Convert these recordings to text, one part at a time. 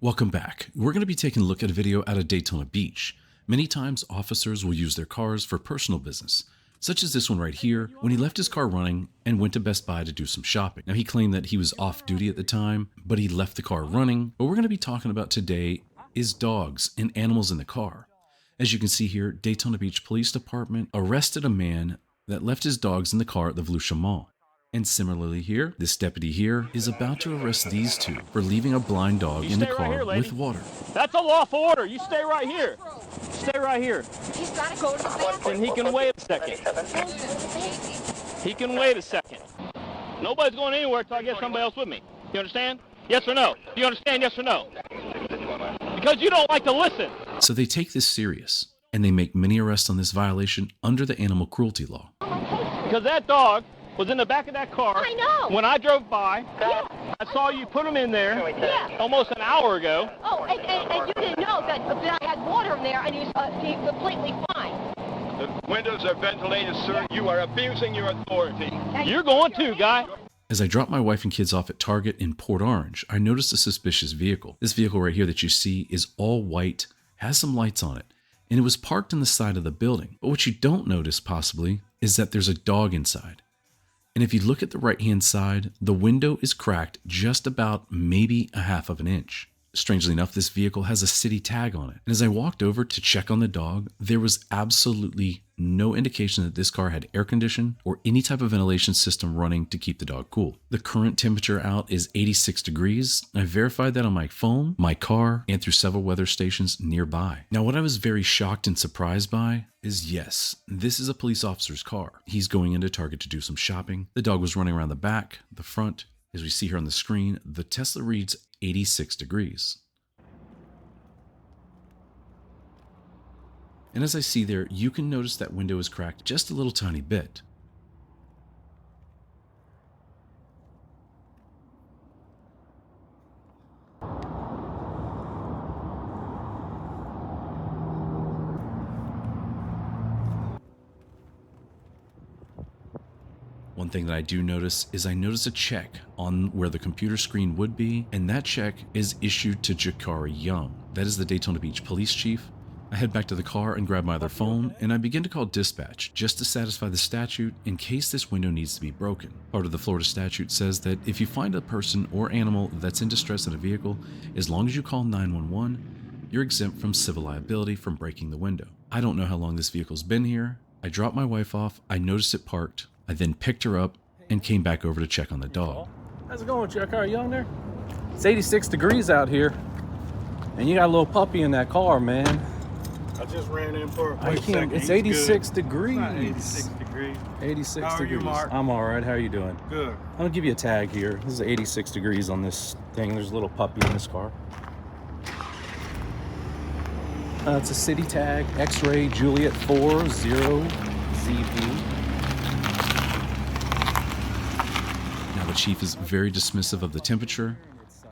Welcome back. We're going to be taking a look at a video out of Daytona Beach. Many times officers will use their cars for personal business, such as this one right here, when he left his car running and went to Best Buy to do some shopping. Now he claimed that he was off duty at the time, but he left the car running. What we're going to be talking about today is dogs and animals in the car. As you can see here, Daytona Beach Police Department arrested a man that left his dogs in the car at the Volusia Mall. And similarly here, this deputy here is about to arrest these two for leaving a blind dog in the car with water. That's a lawful order. You stay right here. Stay right here. He's got to go to the bathroom. And he can wait a second. He can wait a second. Nobody's going anywhere until I get somebody else with me. You understand? Yes or no? Do you understand? Yes or no? Because you don't like to listen. So they take this serious, and they make many arrests on this violation under the animal cruelty law. Because that dog was in the back of that car. I know. When I drove by, Yeah. I saw you put him in there Yeah. almost an hour ago. Oh, and you didn't know that I had water in there, and he's completely fine. The windows are ventilated, sir. You are abusing your authority. You're going too, guy. As I dropped my wife and kids off at Target in Port Orange, I noticed a suspicious vehicle. This vehicle right here that you see is all white, has some lights on it, and it was parked on the side of the building. But what you don't notice, possibly, is that there's a dog inside. And if you look at the right-hand side, the window is cracked just about maybe a half of an inch. Strangely enough, this vehicle has a city tag on it. And as I walked over to check on the dog, there was absolutely no indication that this car had air conditioning or any type of ventilation system running to keep the dog cool. The current temperature out is 86 degrees. I verified that on my phone, my car, and through several weather stations nearby. Now, what I was very shocked and surprised by is, yes, this is a police officer's car. He's going into Target to do some shopping. The dog was running around the back, the front. As we see here on the screen, the Tesla reads 86 degrees. And as I see there, you can notice that window is cracked just a little tiny bit. One thing that I do notice is I notice a check on where the computer screen would be, and that check is issued to Jakari Young. That is the Daytona Beach police chief. I head back to the car and grab my other phone, and I begin to call dispatch just to satisfy the statute in case this window needs to be broken. Part of the Florida statute says that if you find a person or animal that's in distress in a vehicle, as long as you call 911, you're exempt from civil liability from breaking the window. I don't know how long this vehicle's been here. I dropped my wife off, I noticed it parked, I then picked her up and came back over to check on the dog. How's it going, Chuck? Are you on there? It's 86 degrees out here, and you got a little puppy in that car, man. I just ran in for a I quick can't. second. It's He's 86 good. degrees. It's not 86 degrees. 86 How are you, degrees. Mark? I'm all right. How are you doing? Good. I'm gonna give you a tag here. This is 86 degrees on this thing. There's a little puppy in this car. It's a city tag, X-ray Juliet 40ZB. Now the chief is very dismissive of the temperature,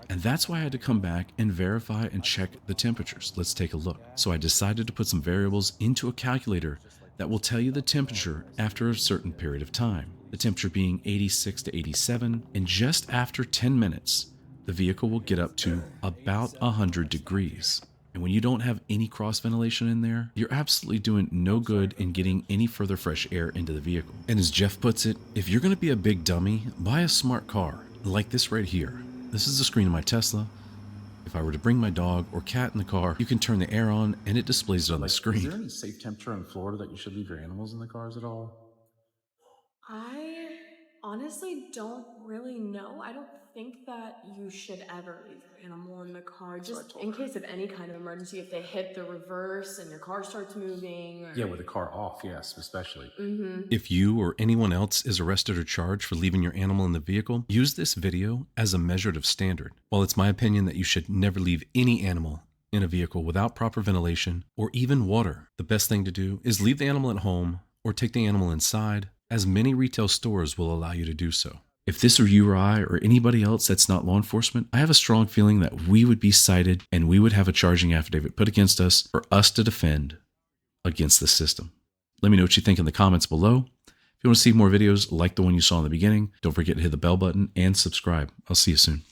and that's why I had to come back and verify and check the temperatures. Let's take a look. So I decided to put some variables into a calculator that will tell you the temperature after a certain period of time. The temperature being 86 to 87, and just after 10 minutes, the vehicle will get up to about 100 degrees. And when you don't have any cross ventilation in there, you're absolutely doing no good in getting any further fresh air into the vehicle. And as Jeff puts it, if you're going to be a big dummy, buy a smart car like this right here. This is the screen of my Tesla. If I were to bring my dog or cat in the car, you can turn the air on and it displays it on the screen. Is there any safe temperature in Florida that you should leave your animals in the cars at all? I honestly don't really know. I don't think that you should ever leave your animal in the car, just in case of any kind of emergency, if they hit the reverse and your car starts moving. Or... Yeah, with the car off, yes, especially. If you or anyone else is arrested or charged for leaving your animal in the vehicle, use this video as a measure of standard. While it's my opinion that you should never leave any animal in a vehicle without proper ventilation or even water, the best thing to do is leave the animal at home or take the animal inside, as many retail stores will allow you to do so. If this were you or I or anybody else that's not law enforcement, I have a strong feeling that we would be cited and we would have a charging affidavit put against us for us to defend against the system. Let me know what you think in the comments below. If you want to see more videos like the one you saw in the beginning, don't forget to hit the bell button and subscribe. I'll see you soon.